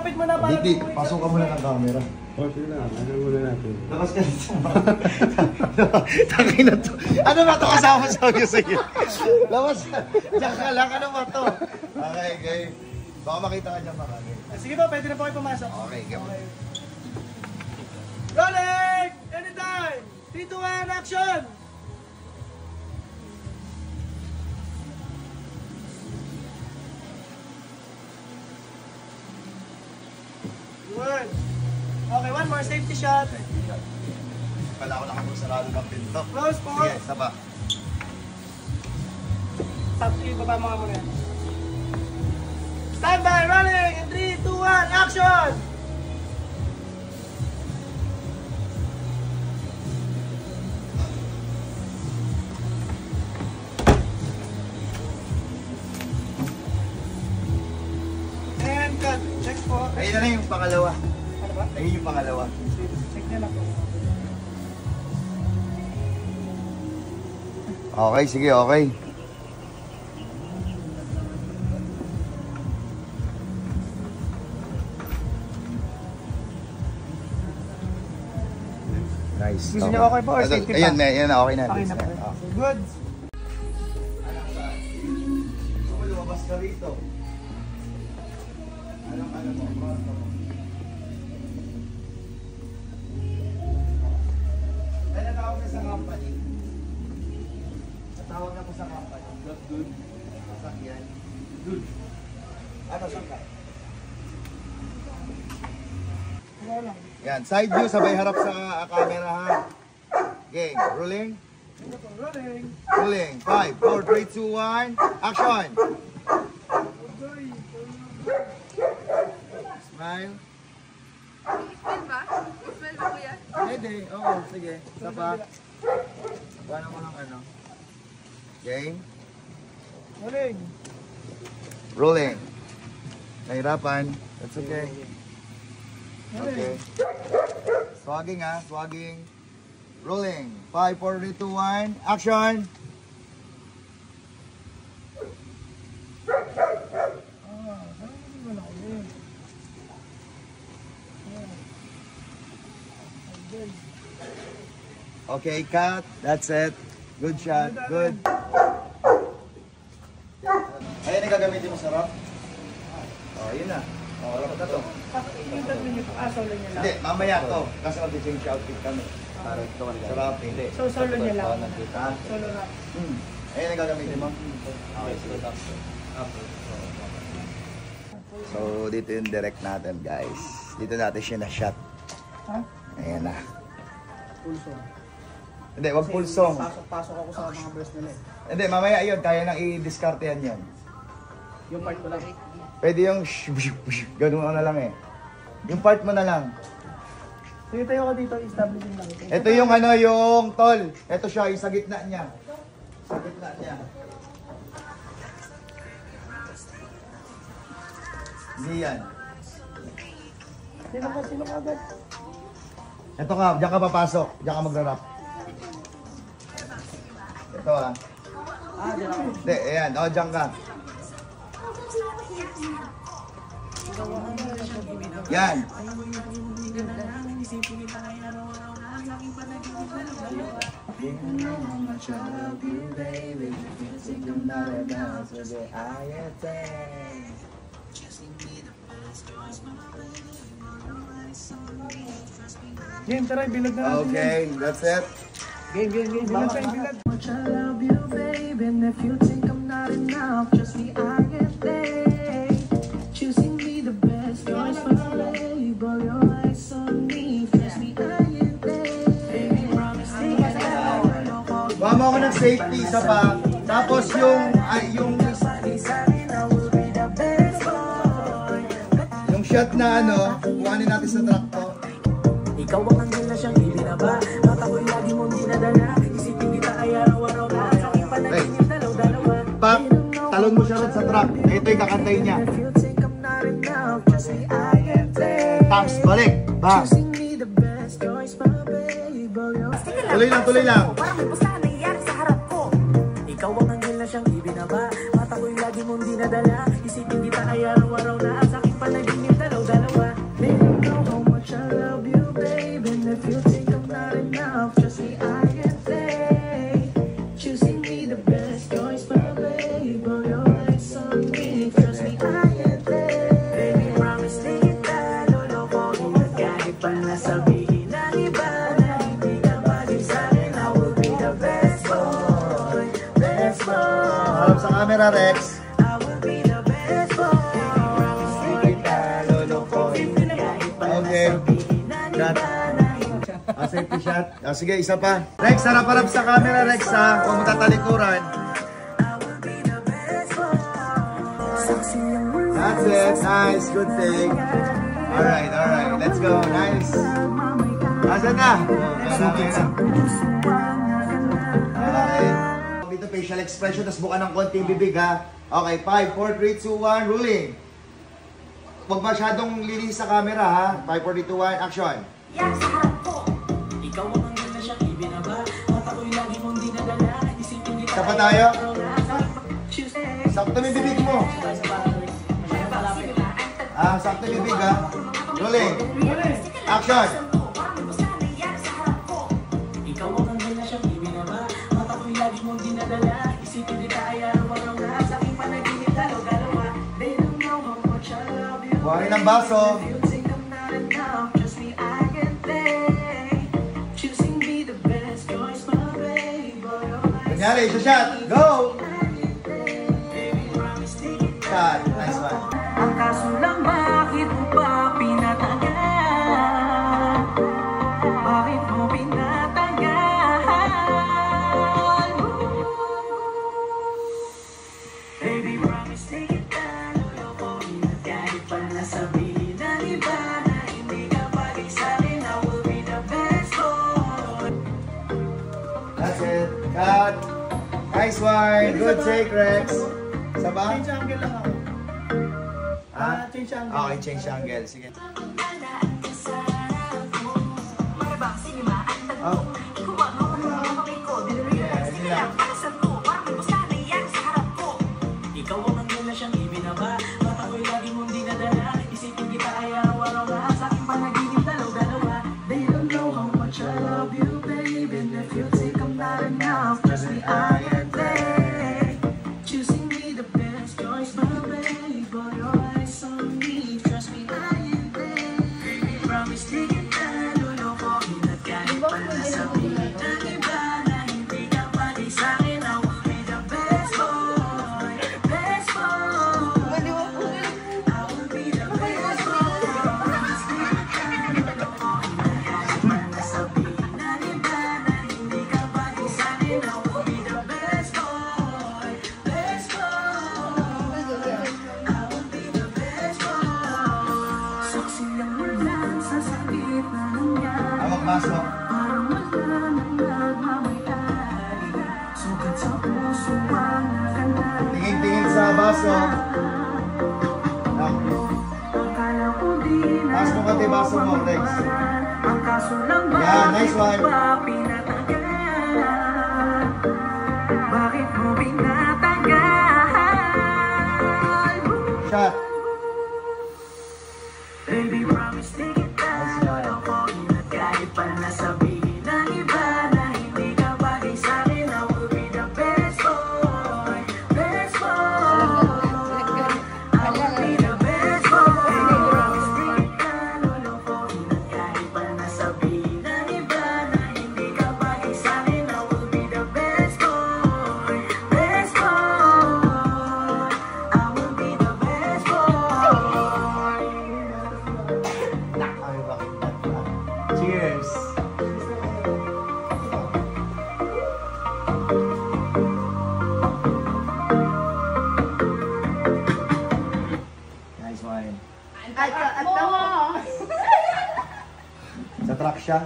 Lapit mo na para. Diti, pasok ka muna ng camera. O, sige na. Ano muna natin? Lakas ka dito. Tangin na to. Ano ba ito kasama sa music? Labas. Diyan ka lang. Ano ba ito? Okay, okay. Baka makita ka dyan marami. Sige po, pwede na po kayo pumasok. Okay, okay. Rolling! Anytime! 3, 2, 1, action! Good. Okay, one more safety shot. Pala ako nakapagsalado ng pinto. Close po. Sige, saba. Stop, ibaba mo nga muna yan. Stand by, rolling! In 3, 2, 1, action! And cut. Check po. Ayun na yung pangalawa. Ano ba? Ayun yung pangalawa. Check niya na po. Okay, sige, okay. Nice. Gusto niyo okay po or safety pa? Ayun, ayun, okay na. Okay na po. Good. Lumabas ka rito. Ano mo? Ay, natawag na sa company. Natawag na po sa company. Good. Sasakyan. Good. Ano, saan ka? Wala lang. Yan, side view, sabay harap sa camera ha. Okay, rolling. Rolling. Rolling. 5, 4, 3, 2, 1. Action! Smile. Smell ba? Smell ba kuya? Pwede, oo, sige. Isa pa. Gana mo ng ano. Okay. Rolling. Rolling. Nahirapan. That's okay. Okay. Swagging ha, swagging. Rolling. 5, 4, 3, 2, 1. Action! Okay, cut. That's it. Good shot. Good. Ayan yung gagamitin mo sa rap. Oh, yun na. Oh, rapat na to. Yung tatlo niyo po, solo niya lang. Hindi, mamaya to. Kasi mag-change outfit kami. Para ito ka sa rap. Hindi. So, solo niya lang. Ha? Solo rap. Ayan yung gagamitin mo. Okay, sige. So, dito yung direct natin, guys. Dito natin siya na-shot. Ha? Ayan na. Pulso. Hindi, wag pulsong. Pasok ako sa mga breast nila eh. Hindi, mamaya yun. Kaya nang i-discartehan yun. Yung part ko lang. Pwede yung ganun na lang eh. Yung part mo na lang. Sige, tayo ko dito, establishing lang ito. Ito yung ano, yung tol. Ito siya, yung sa gitna niya. Sa gitna niya. Hindi yan. Sino ka agad? Ito ka, diyan ka papasok. Diyan ka magra-rap. Ito ah. Diyan ako. Hindi, ayan. O, diyan ka. Yan. Game, tara, bilad na natin. Okay, that's it. Game. Bilad tayo, bilad. I love you, baby, and if you think I'm not enough, trust me, I get there. Choosing me the best, choice for the label, your eyes on me, trust me, I get there. Baby, promise me Bawa mo ako ng safety, isa pa. Tapos yung shot na ano, kuhanin natin sa truck to. ikaw ang anghel na siyang ibinaba, mata ko'y lagi mong dinadala, isipin kita ay araw-araw na, sa aking panaginip dalaw-dalawa. Pak, talon mo siya rin sa truck. Ito yung kakantay niya. Taps, balik. Bang. Tuloy lang. Parang may pusta na nangyayari sa harap ko. Ikaw ang anghel na siyang ibinaba, mata ko'y lagi mong dinadala, isipin kita ay araw-araw na, sa aking panaginip dalaw-dalawa. camera, Rex. I will be the best boy. Okay. Shot. Safety shot. Sige, isa pa. Rex, harap-harap sa camera, Rex, ha? Kung matatalikuran. That's it. Nice. Good thing. Alright. Let's go. Nice. Asan na? Okay. Dito facial expression, tapos buka ng konting bibig, ha? Okay, 5, 4, 3, 2, 1, ruling. Huwag masyadong linis sa camera, ha? 5, 4, 3, 2, 1, action. Yak sa harap ko. Ikaw ang hanggang na siyang ibinaba. Mata ko'y lagi mong dinadala. Isipin kita. Isa pa tayo. Sakto may bibig mo. Sakto yung bibig, ha? Rolling. Action. Ikaw ang hanggang na siyang ibinaba. Mata ko'y lagi mong dinadala. Isipin kita ay araw-araw na. Sa aking panaginip dalaw-dalawa. They don't know how much I love you. Buha rin ang baso. Kunyari, isa shot. Go! Shot. Nice one. Ang kaso lang, bakit mo pa pinatagal? Bakit mo pinatagal? Baby, promise take it down. Lolokohin at kahit pa nasabihin ng iba na hindi ka bagay sa'kin, I will be the best boy. That's it. Cut. Nice one. Good take, Rex. Isa ba? Change angle lang ako. Change angle. Okay, change angle. Sige. Oh. Ikaw ang hanggang na siyang ibinaba. Mata ko'y lagi mong dinadala. Isipin kita ay araw-araw na. Sa aking panaginip dalaw-dalawa. They don't know how much I love you, babe. And if you think I'm not enough, trust me, I am there. Choosing me the best choice, my baby. But your eyes on me, trust me, I am there. Baby, promise take it down. Lolokohin at kahit pa nasabihin ng iba na hindi ka bagay sa'kin, I will be the best boy. Best boy. I will be the best boy. Promise take it down. Lolokohin at kahit pa nasabihin ng iba na hindi ka bagay sa'kin, I will be the best boy. Best boy. I will be the best boy. Saksi ang ulan sa sakit na nangyari. Hawak baso. Parang wala nang nagmamayari. Sugat sa puso ang nakalay. Tingin-tingin sa baso. Akala ko di na Taas mo konti baso mo, Rex. ang kaso lang ba? Yeah, nice one. Ba pinatagal? Bakit mo pinatagal? Shot. Baby, promise take it down. Lolokohin at kahit pa nasabihin ng iba na hindi ka bagay sa'kin, I will be the best boy. Best boy. I will be the best boy. Baby, promise take it down. Lolokohin at kahit pa nasabihin ng iba na hindi ka bagay sa'kin, I will be the best boy. Best boy. I will be the best boy. Ay, bakit na? Cheers. Nice one. At mo! Sa truck siya.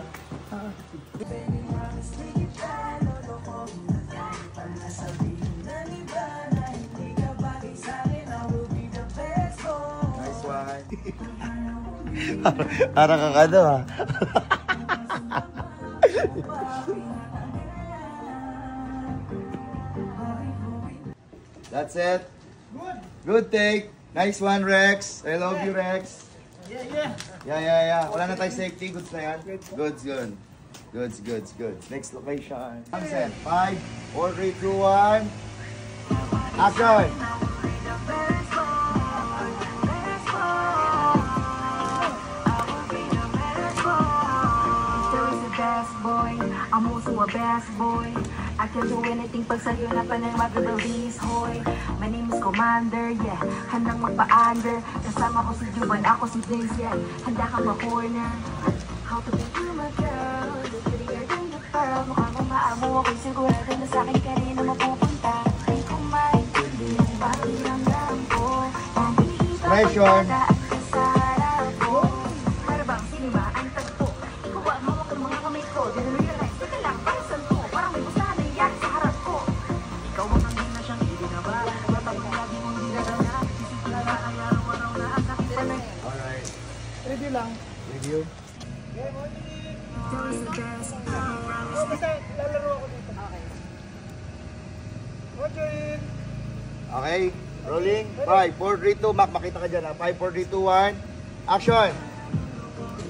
Nice one. Parang kang ano, ha? That's it. Good. Good take. Nice one, Rex. I love you, Rex. Yeah. Yeah. Wala na tayo safety. Goods na yan. Goods. Next location. Sunset. 5, 4, 3, 2, 1. Action! I'm also a best boy. I can do anything pag sa'yo na pa nang mag-release, hoy. My name is Commander, yeah. Handang magpa-under. Kasama ko si Juban, ako si Vince, yeah. Handa kang ma-corner. How to be you, my girl. You're prettier than the pearl. Mukha mong maamo ako'y sigurado na sa'kin ka rin na mapupunta. Ay kung may yung pakiramdam ko. Ang pinigita Pressure. kasara ko. Para bang sinima ang tagpo. Ikaw ba ang hawak ng mga kamay ko? Dinarealize, teka lang, para saan to? Parang may basta na iyan sa harap ko. Ikaw ang hanggang na siyang hindi na ba? Matag na lagi mong hindi na na. Isip na na ay araw-araw na ang sakit na lang. Alright. Ready lang. Review. Oh, basta lalaro ako dito. Okay. Roger. Okay. Rolling. 5, 4, 3, 2. Mac, makita ka dyan ha. 5, 4, 3, 2, 1. Action!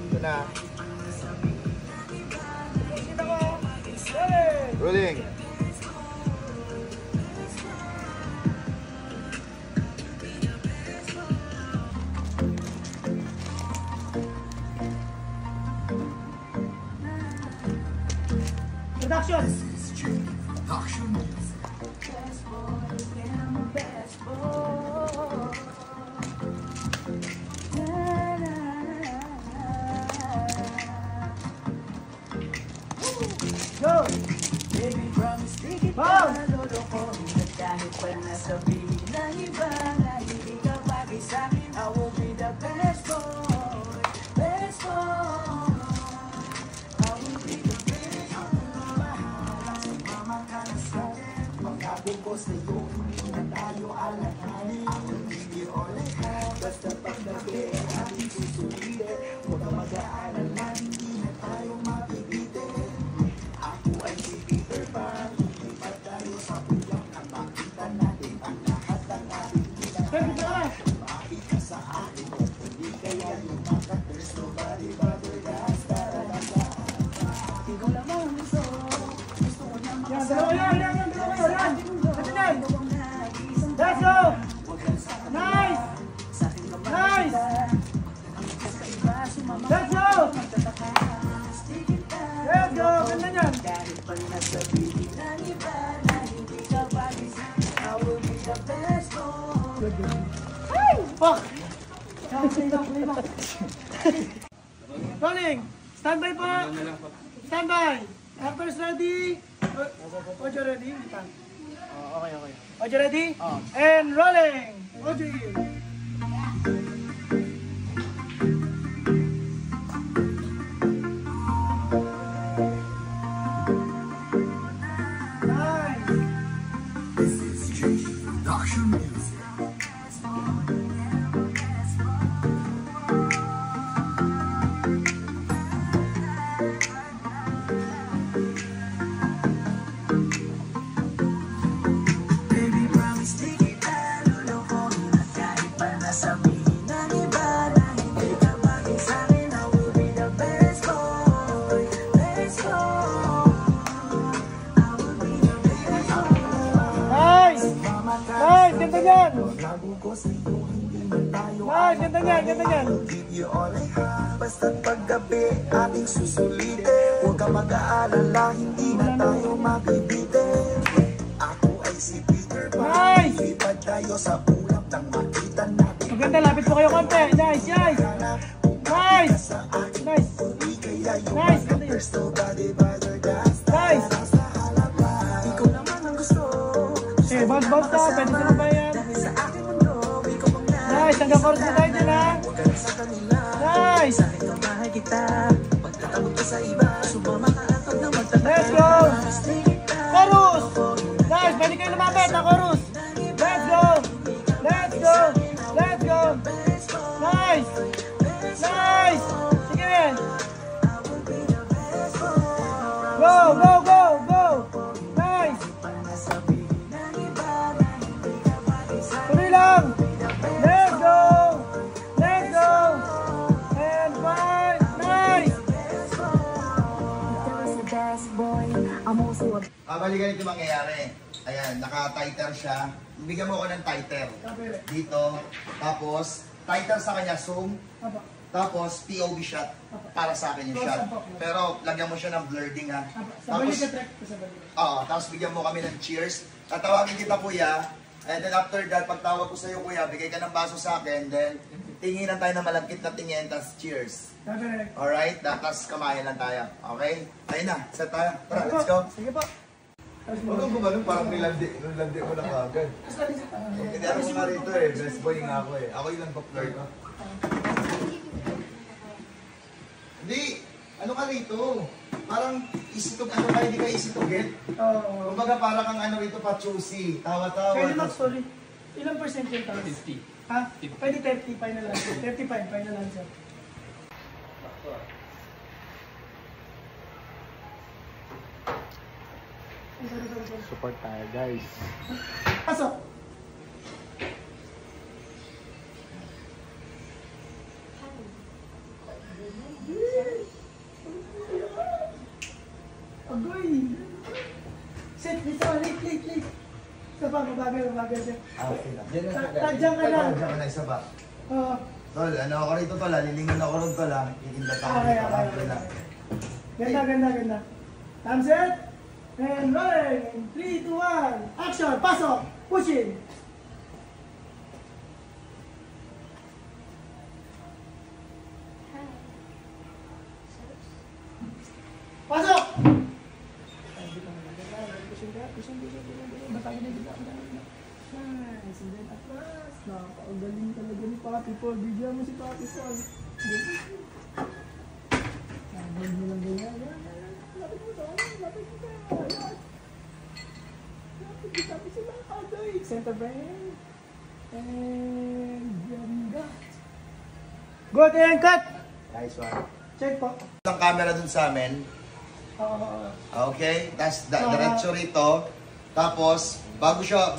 Ito na. Kita ko. Rolling. Rolling. Production. Go. Baby, promise, tigit Bam! ka, lolokohin na kahit pa nasabihin ng iba na hindi ka bagay sa'kin, I will be the best boy, best boy. I will be the best boy. Sumama ka na sa'kin, magkabugos sa'yo, hindi na tayo alalahanin. I will give you all I have, basta paggabi ay ating susulitin. Huwag ka mag-aalala, hindi na tayo mabibitin. Ako ay si Peter Pan, lipat tayo sa uyak na makita natin ang lahat ng ating Pwede ka na. makita sa akin. Hindi kaya lumakat, there's nobody but us. Taralala, ikaw lang ang gusto. Gusto ko na Yan, dalawa yan. Yan, dalawa yan. Yan. Let's go. Nice. Nice. Let's go. Let's go. Ganda niyan. kahit pa nasabihin ng iba na hindi ka bagay sa'kin, I will be the best boy. Fuck. Rolling. Standby po. Standby. Actors ready. Ojo ready? Okay. Ojo ready? And rolling. Ojo. Nice. Baby, promise, di kita lolokohin at kahit pa nasabihin ng iba na hindi ka bagay sa'kin, I will be the best boy, best boy. I will be the best boy. Nice. Nice. Ganda niyan. Bago ko sa'yo, hindi na tayo Nice. Ganda niyan. Ganda niyan. give you all I have. Basta't paggabi ating susulitin. Huwag ka mag-aalala, hindi na tayo mabibitin. Ako ay si Peter Pan. Nice. Lipad tayo sa ulap nang makita natin. Maganda. Lapit po kayo konti. Nice. Nice. Nice. Sa akin, Nice. di kaya yung Nice. Ganda yun. there's nobody better than Nice. sa halaman. Ikaw naman ang gusto. Okay, bounce na. Pwede sa ba yan? Dahil sa akin mundo, ikaw ang Nice. Hanggang chorus na tayo dyan ha. huwag ka na sa kanila. Nice. Sa akin ka makikita. Pagkatawag ka sa iba, sumama ka at huwag na magtataka. Let's go. Chorus. Nice. Pwede kayo lumapit na chorus. Let's go. Let's go. Let's go. Nice. Nice. Sige. Go, go, go, go. Nice. Tuloy lang. Let's go. Let's go. And five. Nice. Ikaw is the best boy. I'm also a Kabali ganito mangyayari. Ayan, naka-titer siya. Bigyan mo ako ng titer. Dito. Tapos, tighter sa kanya, zoom. Apo. Tapos, POV shot. Para sa akin yung Close shot. up po. Pero, lagyan mo siya ng blurring ha. Apo. Sa Tapos, balikat, Rek. Sa balikat. oo, tapos bigyan mo kami ng cheers. Tatawagin kita kuya. And then after that, pagtawag ko sa'yo kuya, bigay ka ng baso sa akin. Then, tinginan tayo ng malagkit na tingin, tapos cheers. Sabi, Rek. Alright? Tapos kamayan lang tayo. Okay? Ayun na, set tayo. Tara, let's go. Sige po. Tapos mo. Huwag kang gumanon, parang nilandi mo lang agad. Tapos natin sa Hindi ako nga rito eh, best boy nga ako eh. Ako yung nagpa-flirt. Hindi, ano ka rito? Parang easy to, ano ka, hindi ka easy to get? Oo. Kumbaga parang kang ano rito pa choosy, tawa-tawa. Pwede Max, sorry. Ilang percent yung taas? 50. Ha? Pwede 30, final answer. 35, final answer. Support tayo, guys. Pasok! Agoy! Sit, dito, late. Isa pa, mabagal siya. Okay lang. Tadyan ka lang. Tadyan ka na, isa ba? Oo. Tol, ano ako rito tol, lilingon ako rin tol ha. Kikindat ako Okay, dito. okay. Okay lang. Ganda. Time set. And rolling. In 3, 2, 1. Action. Pasok. Pushing. Pasok. Nice. And then atras. Napakagaling talaga ni Papi Paul. Bigyan mo si Papi Paul. Huwag mo lang ganyan. Lapit mo sa akin. Lapit mo sa akin. Lapit sila. Aday. Center bend. And ganda. Good and cut. Nice one. Check po. Ang camera dun sa amin. Oo. Okay? Tapos diretso rito. Tapos, bago siya,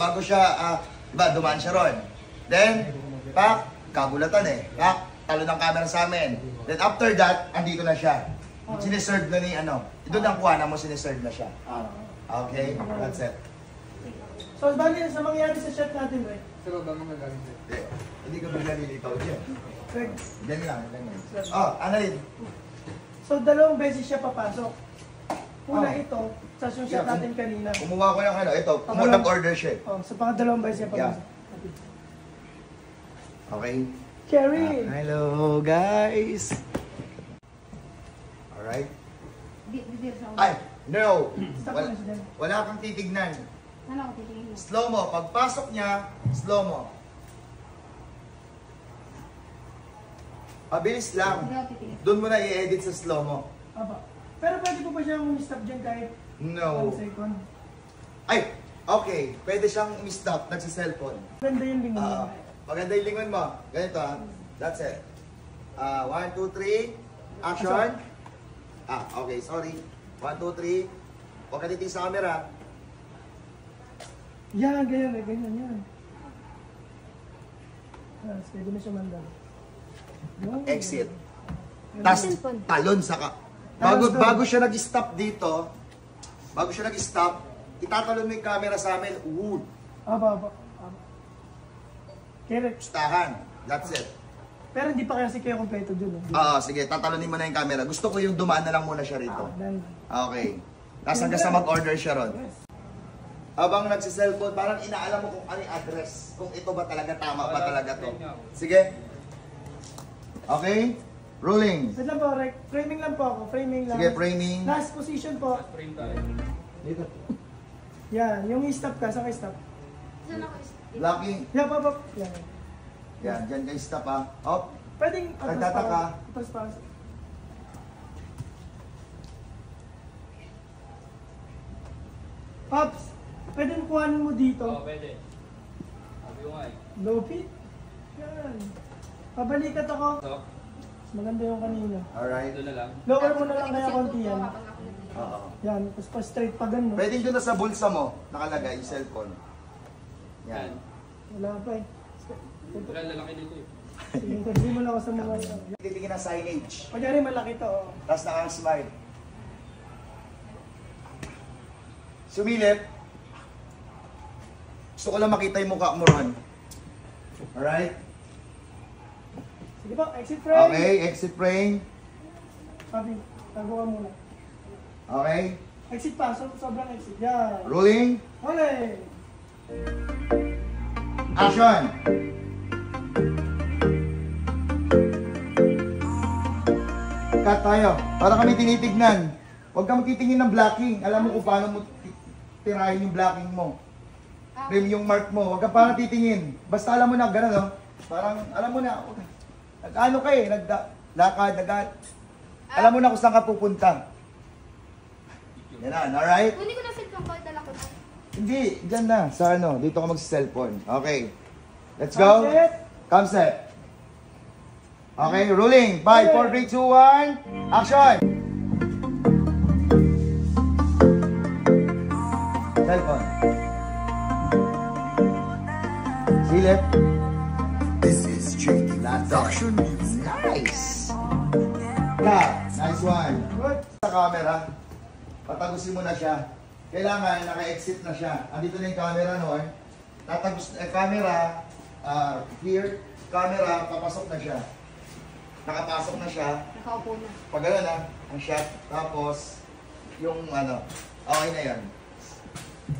diba, dumaan siya ron. Then, pak, kabulatan eh. Pak, talo ng camera sa amin. Then after that, andito na siya. Sineserve na ni ano. Doon ang kuha mo, sineserve na siya. Okay? That's it. So, bali, sa mangyari sa shot natin, Rek. Hindi ka bigla nilitaw dyan. Rek. Yan lang. Oh, Annalyn. So, dalawang beses siya papasok. Una Oh. ito, sa yung shot natin kanina. Kumuha ko ng ano. Ito, nag-order siya. Oh, sa pangalawang beses siya papasok. Okay? Carry. Hello, guys. Alright? Ay, no. Stop Wala, mo na siya dyan. wala kang titignan. Ano ako titingin mo? Slow mo. Pagpasok niya, slow mo. Pabilis lang. Hindi ako titingin. Doon mo na i-edit sa slow mo. Aba. Pero pwede po ba siyang stop dyan kahit No. 1 second? Ay, okay. Pwede siyang i-stop. Nagsa-cellphone. Ganda yung lingon mo. Maganda yung lingon mo. Ganito ha. That's it. 1, 2, 3. Action. Okay. Sorry. 1, 2, 3. Huwag ka titig sa camera. Yan, ganyan yan. Pwede na siya mandal. Exit. Tas talon sa ka. Bago siya nag-stop dito, itatalon mo yung camera sa amin. Aba. Correct. Pustahan. That's it. Pero hindi pa kasi kayo kompleto dun. Sige, tatalonin mo na yung camera. Gusto ko yung dumaan na lang muna siya rito. Then, Okay. Tapos hanggang sa mag-order siya ron. Habang nagsiselfone, parang inaalam mo kung ano yung address. Kung ito ba talaga, tama ba talaga to. Sige. Okay? Rolling. wait lang po, framing lang po ako. Framing lang. Sige, framing. Last position po. Dito. Yan, yung i-stop ka, saan ka i-stop? Saan ako Blocking. Yan, pop. Yan. Yan, dyan kayo stop ha. Hop. Pwedeng Nagtataka. atras pa. Pops, pwede mo kuhanin mo dito. pwede. Sabi ko nga eh. Low feet. Yan. Pabalikat ako. So, Mas maganda yung kanina. Alright. ito na lang. Lower mo na lang kaya konti yan. Oo. Yan, tapos pa straight pa ganun. Pwede doon na sa bulsa mo, nakalagay yung cellphone. Yan. Wala pa eh. Wala lalaki dito eh. Sige, kasi mo lang ako sa mga... Titingin ng signage. Kunyari malaki to. Oh. Tapos nakang-smile. Sumilip. Gusto ko lang makita yung mukha mo ron. Alright? Sige po, exit frame. Okay, exit frame. Papi, tago ka muna. Okay. Exit pa, sobrang exit. Yan. Rolling. Huli! Action! Cut tayo. Para kami tinitignan. Huwag ka magtitingin ng blocking. Alam mo kung paano mo tirahin yung blocking mo. Frame yung mark mo. Huwag ka parang titingin. Basta alam mo na, gano'n, no? Parang, alam mo na, nag-ano ka eh, naglalakad, alam mo na kung saan ka pupunta. Yan na, alright? Hindi ko na cellphone ko, dala ko na. Hindi, dyan na, sa ano, dito ka mag-cellphone. Okay. Let's go. Set. Come set. Okay, rolling. 5, 4, 3, 2, 1. Action! Cellphone. Silip. This is JT Production. Nice. Cut. Nice one. Good. Sa camera, patagusin mo na siya. Kailangan naka-exit na siya. Andito na yung camera noon. Tatagos camera, clear. Camera, papasok na siya. Nakapasok na siya. Nakaupo na. Pag gano'n na, ang shot. Tapos, yung ano, okay na yan.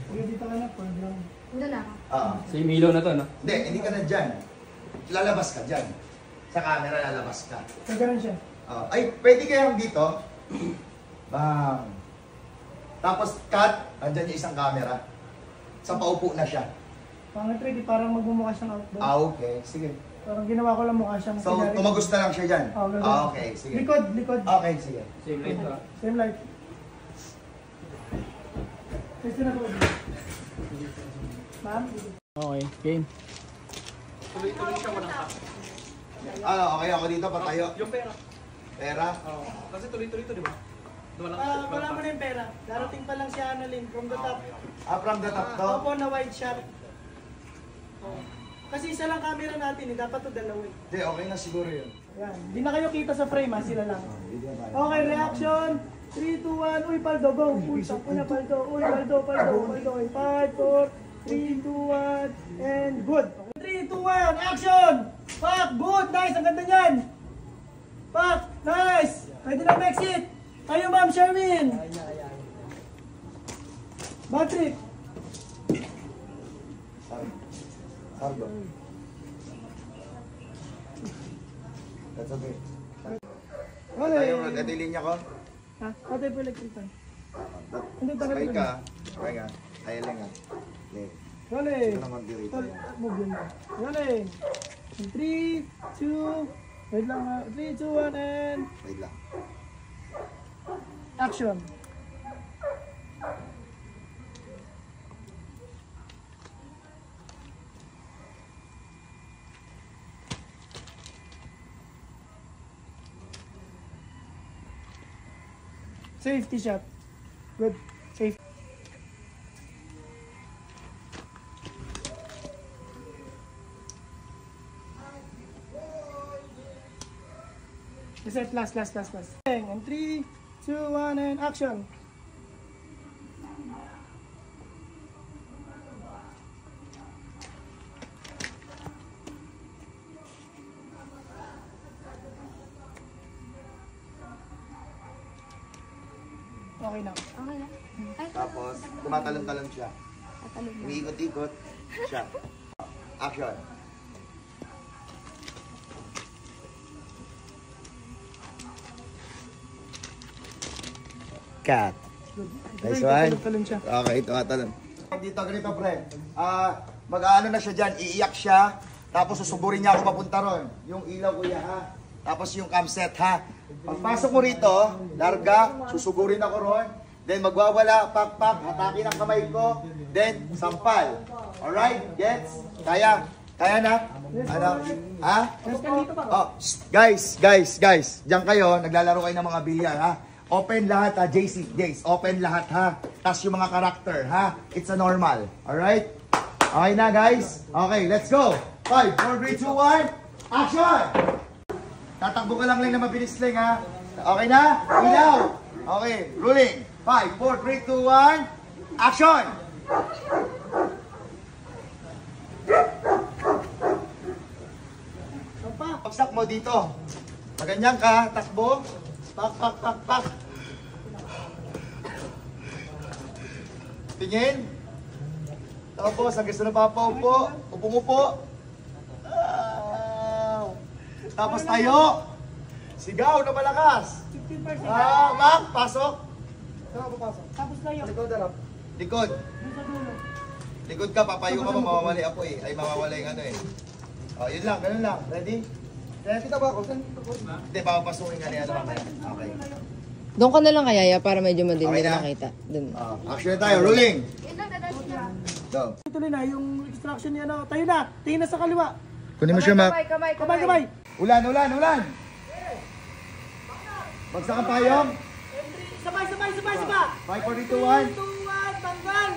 Sige, dito ka na, foreground. Hindi na. So yung ilaw na to, no? Hindi ka na dyan. Lalabas ka dyan. Sa camera, lalabas ka. So, ganun siya. Ay, pwede kayang dito. Bang. Tapos, cut. Andyan yung isang camera. Sa paupo na siya. Pangit ready, parang magmumukha siyang outdoor. Okay. Sige. Parang ginawa ko lang mukha siyang So, kunyari. tumagos na lang siya dyan. Ganun. Okay, sige. Likod, likod. Okay, sige. Same light to, Same light. Kasi na po. Ma'am? Okay, game. Tuloy-tuloy siya, walang cut. Okay, ako dito, patayo. Yung pera. Pera. Oo. Kasi tuloy-tuloy to, di ba? Walang Wala mo na yung pera. Darating pa lang si Annalyn from the top. From the top to. Opo na wide shot. Kasi isa lang camera natin eh. Dapat to dalawa eh. Hindi, okay na siguro yun. Yan. Di na kayo kita sa frame ha. Sila lang. Okay, reaction. 3, 2, 1. Uy, Paldo, go. Uy, takpo na, Paldo. Uy, Paldo. Okay, 5, 4, 3, 2, 1. And good. 3, 2, 1. Action! Pak! Good! Nice! Ang ganda niyan! Pak! Nice! Pwede na exit! Kayo, Ma'am Sherwin! Bad trip! Sardo. That's okay. Tayo, ito yung linya ko. Ha? Patay po electric fan. Hindi, tagal Sabay ko ka. Sabay ka. Ayaw lang nga. Okay. Galing! Ito naman dirito. Move yun. Galing! 3, 2, wait lang ha. 3, 2, 1, and Wait lang. action! Safety shot. Good. Safe. Reset, last. And 3, 2, 1, and action. Okay na. Okay na. Ay, Tapos, tumatalon-talon siya. tatalog na. Umiikot-ikot siya. Action. Cut. Nice one. Talon siya. Okay, tumatalon. Dito, ganito, pre. Mag-aano na siya dyan, iiyak siya. Tapos susugurin niya ako papunta ron. Yung ilaw, kuya, ha? Tapos yung cam set, ha? Pagpasok mo rito, larga, susugurin ako ron. Then magwawala, pak, hataki ng kamay ko. Then, sampal. Alright, gets? Kaya? Kaya na? Ano? Ha? Oh, guys. Diyan kayo, naglalaro kayo ng mga bilyar, ha? Open lahat, ha? Jace, open lahat, ha? Tapos yung mga karakter, ha? It's a normal. Alright? Okay na, guys? Okay, let's go. 5, 4, 3, 2, 1. Action! Tatakbo ka lang na mabilis lang, ha? Okay na? Ilaw! Okay, rolling. 5, 4, 3, 2, 1. Action! Pag-stop mo dito. Paganyan ka, takbo. Pak. Tingin. Tapos, ang gusto na papaupo. Upong-upo. Tapos tayo. Sigaw na malakas. 15%. Mak, pasok. Saan ako papasok? Tapos tayo. Likod na lang. Likod. Doon sa dulo. Likod ka, papayo ka mo, mawawala yung apoy. Ay, mawawala yung ano eh. O, yun lang, ganun lang. Ready? Kaya kita ba ako? Saan ako? Hindi, papapasukin ka niya. Okay. Doon ka na lang kaya para medyo madilim Okay na? makita. Doon. Action na tayo, rolling. Yun lang, dadaan siya. Go. Tuloy na, yung extraction niya na. Tayo na. Tingin na sa kaliwa. Kunin mo siya, Mac. Kamay. Ulan. Bagsak ang payong. Sabay. 5, 4, 3, 2, 1. 2, 1, tanggal.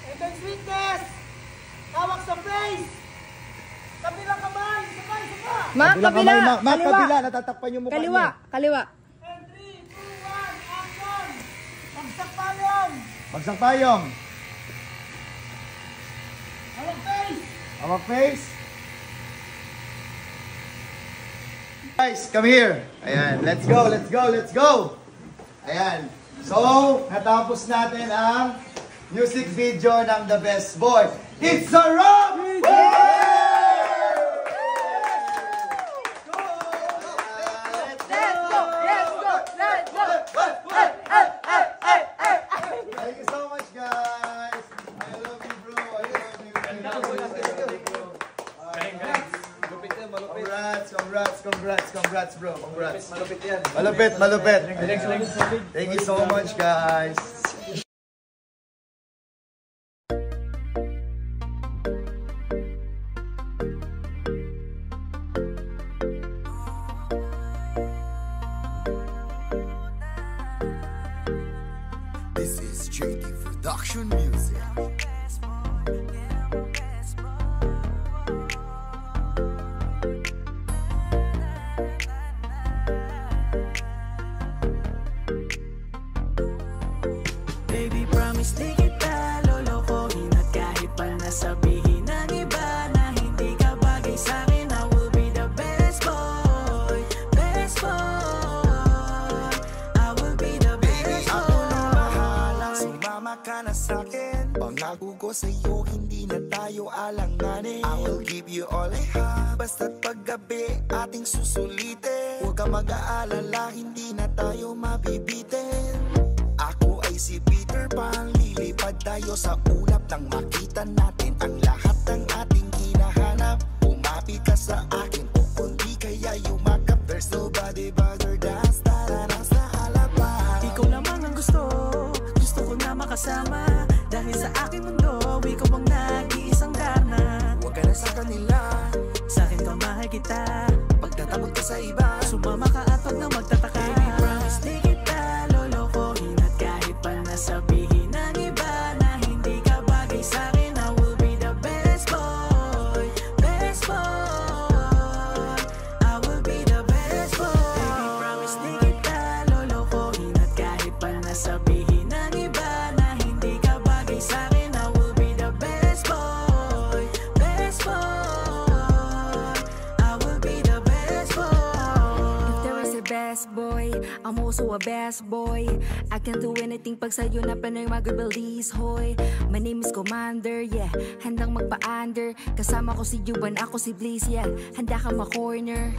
And then sweetness. Tawak sa face. Kabilang kamay. Sabay. Ma, kabila! Mac, Kaliwa! kabila. Natatakpan yung mukha Kaliwa! niya. Kaliwa! And 3, 2, 1, action. Bagsak payong. Bagsak payong. Tawak face. Hawak face. Guys, come here. Ayan, let's go. Ayan. So, natapos natin ang music video ng The Best Boy. It's a wrap! Thank you so much, guys. I love you, bro. I love you. Congrats, bro. Congrats. Malupit yan. Malupit. Thank you so much, guys. This is JD Production Music. Baby, promise di kita lolokohin at kahit pa nasabihin ng iba na hindi ka bagay sa'kin, I will be the best boy. I will be the best Ako na bahala, sumama ka na sa'kin. Pangako ko sa'yo, hindi na tayo alanganin. I will give you all I have, basta't paggabi ating susulitin. Huwag ka mag-aalala, hindi na tayo mabibitin. Ako ay si Peter Pan, lilipad tayo sa ulap nang makita natin ang lahat ng ating hinahanap. Umapit ka sa akin o kundi kaya yumakap. There's nobody better than tara na sa halapan. Ikaw lamang ang gusto ko na makasama. Dahil sa aking mundo, ikaw ang nag-iisang darna. Huwag ka na sa kanila, Sa akin ka mahal kita, pagtatamod ka sa iba. sumama ka at wag na magtataka. Baby, promise di kita lolokohin at kahit pa nasabihin ng iba na hindi ka bagay sa'kin, I will be the best boy. I will be the best boy. Baby, promise di kita lolokohin at kahit pa nasabihin ng iba na hindi ka bagay sa'kin, I will be the best boy. I will be the best boy. If there is a best boy, I'm also a best boy. I can do anything pag sa'yo na panay mag-release, hoy. My name is Commander, yeah. Handang magpa-under. Kasama ko si Juban, ako si Blaze, yeah. Handa ka ma-corner.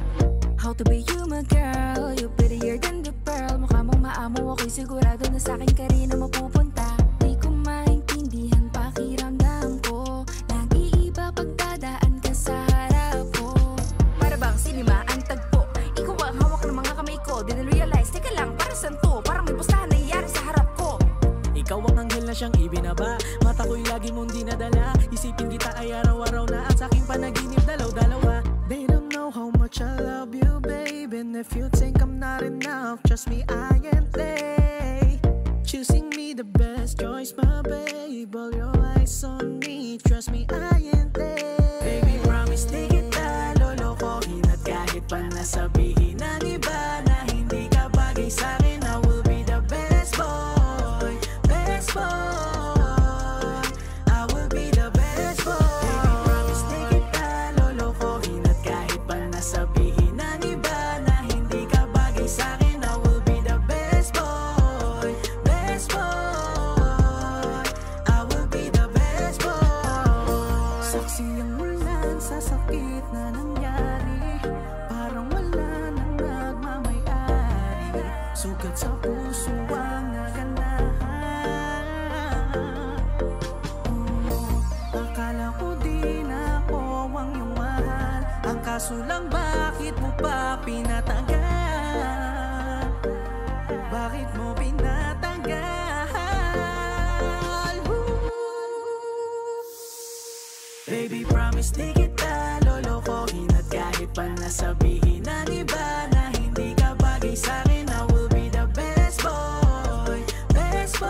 How to be you, my girl. You prettier than the pearl. Mukha mong maamo, ako'y sigurado na sa'kin ka rin na mapupunta. Di ko maintindihan pakiramdam ko. Nag-iiba pagdadaan ka sa harap ko. Para bang sinima ang tagpo. Ikaw ang hawak ng mga kamay ko. Di na-realize, teka lang, para saan to? Parang may pustahan nangyayari sa harap ko. Ikaw ang anghel na siyang ibinaba. Mata ko'y lagi mong dinadala. Isipin kita ay araw-araw na at sa'king panaginip dalaw-dalawa. They don't know how much I love you, babe. And if you think I'm not enough, trust me, I ain't late. Choosing me the best choice, my babe. All your eyes on me, trust me, I ain't late. Baby, promise di kita lolokohin at kahit pa nasabihin ng iba na hindi ka bagay sa'kin, I will be the best boy. I will be the best boy. Baby, promise di kita lolokohin at kahit pinatanggal? Bakit mo pinatanggal? Baby, promise di kita lolokohin. At kahit pa nasabihin ng iba na hindi ka bagay sa'kin, I will be the best boy, best boy.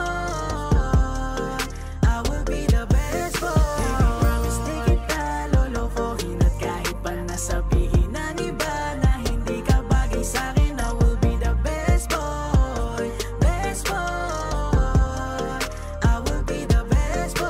I will be the best boy. Baby, promise di kita lolokohin. At kahit pa nasabihin ng iba na hindi ka bagay sa'kin, I will be the best boy, best boy. I will be the best boy.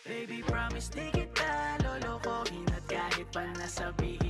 Baby, promise di kita lolokohin. At kahit pa nasabihin